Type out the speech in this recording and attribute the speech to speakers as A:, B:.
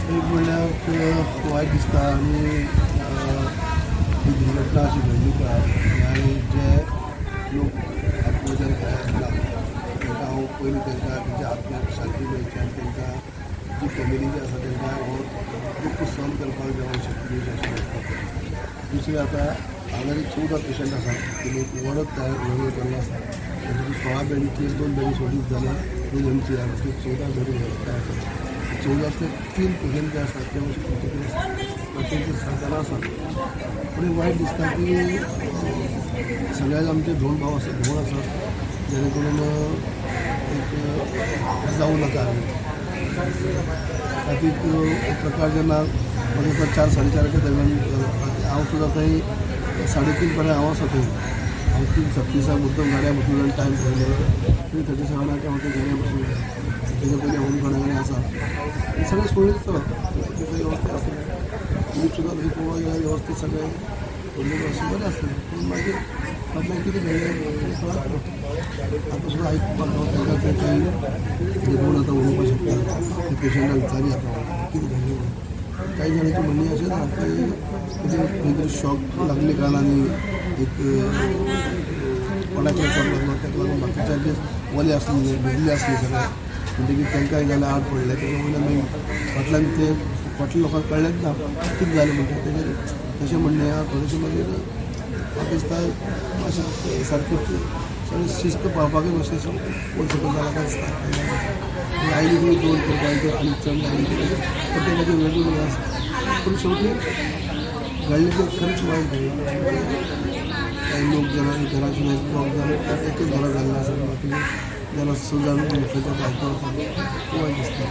A: एक म्हणल्यार वायट दिसता आनी ही दुर्घटना अशी घडली काय आनी जे लोक आत्महत्या केला तांकां हांव पयलीं तांकां तेंच्या आत्म्याक शांती मेळची आनी तांकां जी फॅमिली जी आसा तांकां हो दूख सहन करपाक देवान शक्ती दिवची अशें दिसता. दुसरें आतां हांगा एक 14 पेशंट आसा तेणी एक वरत तयार व्हडलो केल्लो आसा तातूंत 16 बेडींतली 2 बेडी सोडीत जाल्यार 2 एमची आसा 14 बेडी व्हरता आसा 14तले 3 पेशंट जे आसात ते मातशे क्रिटिकल साधना आसा. पूण एक वायट दिसता की सगळ्याक आमचे दोन भाव आसात दोन आसात जेणे करून एक जावं नाका तातूंत एक प्रकार जेन्ना म्हाका 4-4:30च्या दरम्यान हांव सुद्दां थंय 3:30 पर्यंत हांव आसा थंय हांव 3:36 मुद्दम गाड्या बसून आनी टायम पळयलो 3:37 हांव गाड्या बसून तेजे पयलीं होम गार्डन आसा सगळें सुरळीत चलत वेवस्थीत आसलें ट्यूब सुद्दां थंय पळोवपाक गेल्यार वेवस्थीत सगळें व्हडलें अशें बरें आसलें पूण मागीर फाटल्यान कितें घडलें कळना आतां सुद्दां आयकपाक तांकां तें काही कोण आतां उलोवपाक शकता त्या पेशंटाक विचारी आतां कितें घडलें काही जाणांची म्हणणी अशें ना की खंय तरी शॉक लागले कारण आनी एक कोणाक शॉक लागलो ताका लागून बाकीच्या जे वले आसले भिजले आसले सगळे म्हणटकीर तांकांय जाल्यार आड पडले ताका वयल्यान मागीर फाटल्यान ते फाटल्या लोकांक कळ्ळेंच ना कितें जालें म्हणटा तेजेर तशें म्हणणें आहा थोडेशें मागीर म्हाका दिसता मातशें सारकें सगळें शिस्त पाळपाकूय मातशें कोण सकयल जाला काय दिसता आयली कितें दोन करपाक आनी चड आयली प्रत्येकाचें वेगवेगळें आसा पूण शेवटी घडलें तें खरेंच वायट घडलें काही लोक घराची लोक जाले एकच घरा जाल्लें आसा बाकी जाल्यार स जाण लोकांच्या बायको वायट दिसता.